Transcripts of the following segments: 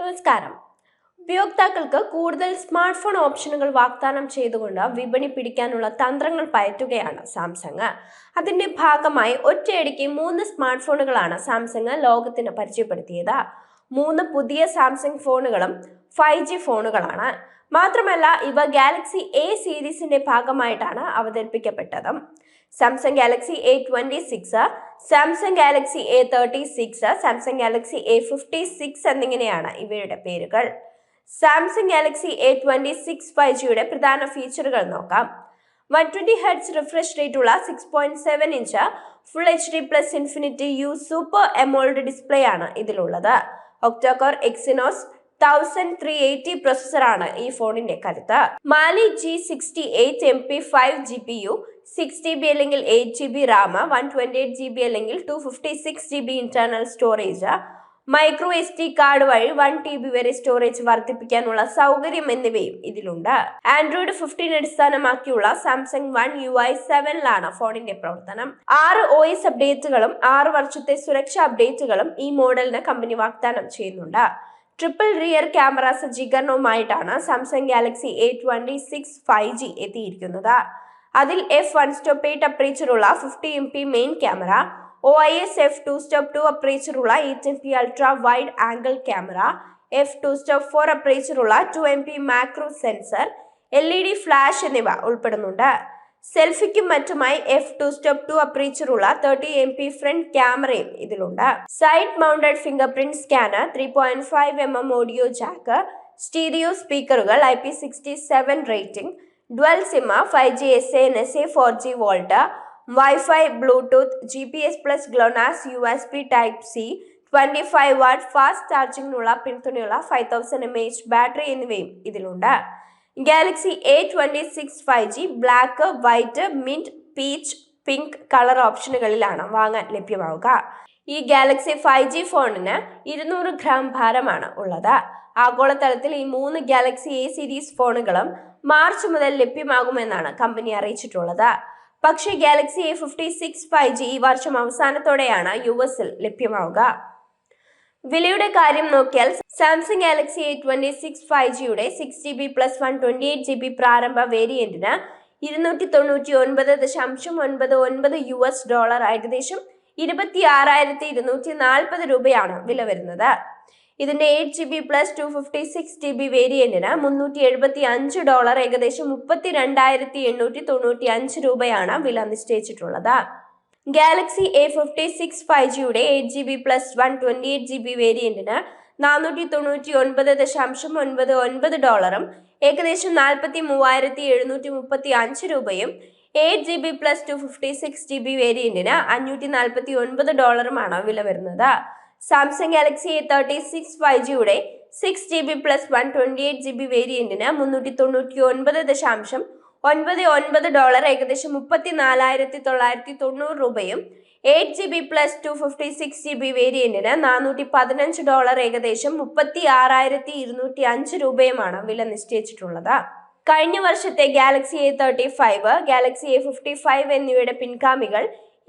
നമസ്കാരം. ഉപയോക്താക്കൾക്ക് കൂടുതൽ സ്മാർട്ട് ഫോൺ ഓപ്ഷനുകൾ വാഗ്ദാനം ചെയ്തുകൊണ്ട് വിപണി പിടിക്കാനുള്ള തന്ത്രങ്ങൾ പയറ്റുകയാണ് സാംസങ്. അതിന്റെ ഭാഗമായി ഒറ്റയടിക്ക് 3 സ്മാർട്ട് ഫോണുകളാണ് സാംസങ് ലോകത്തിന് പരിചയപ്പെടുത്തിയത്. 3 പുതിയ സാംസങ് ഫോണുകളും 5G ഫോണുകളാണ്. മാത്രമല്ല, ഇവ ഗാലക്സി എ സീരീസിന്റെ ഭാഗമായിട്ടാണ് അവതരിപ്പിക്കപ്പെട്ടത്. Samsung Galaxy A26, Samsung Galaxy A36, Samsung Galaxy A56 എന്നിങ്ങനെയാണ് ഇവയുടെ പേരുകൾ. സാംസങ് ഗാലക്സി A26 5Gയുടെ പ്രധാന ഫീച്ചറുകൾ നോക്കാം. 120 Hz റിഫ്രഷ് റേറ്റ് ഉള്ള 6.7 inch full HD plus infinity U super എമോൾഡ് display ആണ് ഇതിലുള്ളത്. ഒക്ടോകോർ എക്സിനോസ് 1380 പ്രൊസസ്സറാണ് ഈ ഫോണിന്റെ കരുത്ത്. മാലി G68 MP5 GPU, 6GB അല്ലെങ്കിൽ 8GB റാം, 128GB അല്ലെങ്കിൽ 256GB internal storage, micro SD card വഴി 1TB വരെ സ്റ്റോറേജ് വർദ്ധിപ്പിക്കാനുള്ള സൗകര്യം എന്നിവയും ഇതിലുണ്ട്. ആൻഡ്രോയിഡ് 15 അടിസ്ഥാനമാക്കിയുള്ള സാംസങ് One UI 7ലാണ് ഫോണിന്റെ പ്രവർത്തനം. 6 OS അപ്ഡേറ്റുകളും 6 വർഷത്തെ സുരക്ഷാ അപ്ഡേറ്റുകളും ഈ മോഡലിന് കമ്പനി വാഗ്ദാനം ചെയ്യുന്നുണ്ട്. ട്രിപ്പിൾ റിയർ ക്യാമറ സജ്ജീകരണവുമായിട്ടാണ് സാംസങ് ഗാലക്സി A26 5G എത്തിയിരിക്കുന്നത്. അതിൽ f1.8 അപ്പറേച്ചറുള്ള 50MP main camera, OIS f2.2 അപ്പറേച്ചറുള്ള 8MP ultra wide angle camera, f2.4 അപ്പറേച്ചറുള്ള 2MP macro sensor, LED flash എന്നിവ ഉൾപ്പെടുന്നുണ്ട്. സെൽഫിക്കും മറ്റുമായി f2.2 അപ്പറേച്ചറുള്ള 30MP ഫ്രണ്ട് ക്യാമറയും ഇതിലുണ്ട്. Side mounted fingerprint scanner, 3.5mm audio jack, stereo സ്പീക്കറുകൾ, IP67 rating, dual sim, 5G SA NSA 4G VoLTE, wifi, Bluetooth, GPS plus GLONASS, USB Type-C, 25W fast ചാർജിങ്ങിനുള്ള പിന്തുണയുള്ള 5000mAh battery എന്നിവയും ഇതിലുണ്ട്. Galaxy A26 5G black, white, mint, peach, pink colour ഓപ്ഷനുകളിലാണ് വാങ്ങാൻ ലഭ്യമാവുക. ഈ Galaxy 5G ഫോണിന് 200 gram ഭാരമാണ് ഉള്ളത്. ആഗോളതലത്തിൽ ഈ 3 ഗാലക്സി എ സീരീസ് ഫോണുകളും മാർച്ച് മുതൽ ലഭ്യമാകുമെന്നാണ് കമ്പനി അറിയിച്ചിട്ടുള്ളത്. പക്ഷേ ഗാലക്സി A56 5G ഈ വർഷം അവസാനത്തോടെയാണ് US-ൽ ലഭ്യമാവുക. വിലയുടെ കാര്യം നോക്കിയാൽ Samsung Galaxy A26 5Gയുടെ 6GB plus 128GB പ്രാരംഭ വേരിയന്റിന് $299.99 ഏകദേശം 26,240 രൂപയാണ് വില വരുന്നത്. ഇതിന്റെ 8GB പ്ലസ് 256GB വേരിയന്റിന് $375, ഏകദേശം 32,895 രൂപയാണ് വില നിശ്ചയിച്ചിട്ടുള്ളത്. Galaxy A56 5Gയുടെ 8GB plus 128GB വേരിയന്റിന് $499.99, ഏകദേശം 43,735 രൂപയും 8GB പ്ലസ് 256GB വേരിയന്റിന് $549 വില വരുന്നത്. Samsung Galaxy A36 5Gയുടെ 6GB plus 128GB വേരിയന്റിന് $399.99, ഏകദേശം 34,990 രൂപയും 8GB പ്ലസ് 256GB വേരിയന്റിന് $415, ഏകദേശം 36,205 രൂപയുമാണ് വില നിശ്ചയിച്ചിട്ടുള്ളത്. കഴിഞ്ഞ വർഷത്തെ ഗാലക്സി A35, ഗാലക്സി A55 എന്നിവയുടെ പിൻഗാമികൾ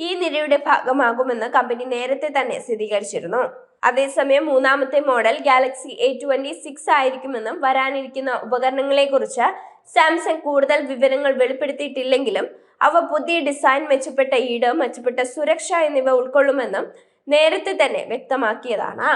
ഈ നിരയുടെ ഭാഗമാകുമെന്ന് കമ്പനി നേരത്തെ തന്നെ സ്ഥിരീകരിച്ചിരുന്നു. അതേസമയം മൂന്നാമത്തെ മോഡൽ ഗാലക്സി A26 ആയിരിക്കുമെന്നും വരാനിരിക്കുന്ന ഉപകരണങ്ങളെക്കുറിച്ച് സാംസങ് കൂടുതൽ വിവരങ്ങൾ വെളിപ്പെടുത്തിയിട്ടില്ലെങ്കിലും അവ പുതിയ ഡിസൈൻ, മെച്ചപ്പെട്ട ഈട്, മെച്ചപ്പെട്ട സുരക്ഷ എന്നിവ ഉൾക്കൊള്ളുമെന്നും നേരത്തെ തന്നെ വ്യക്തമാക്കിയതാണ്.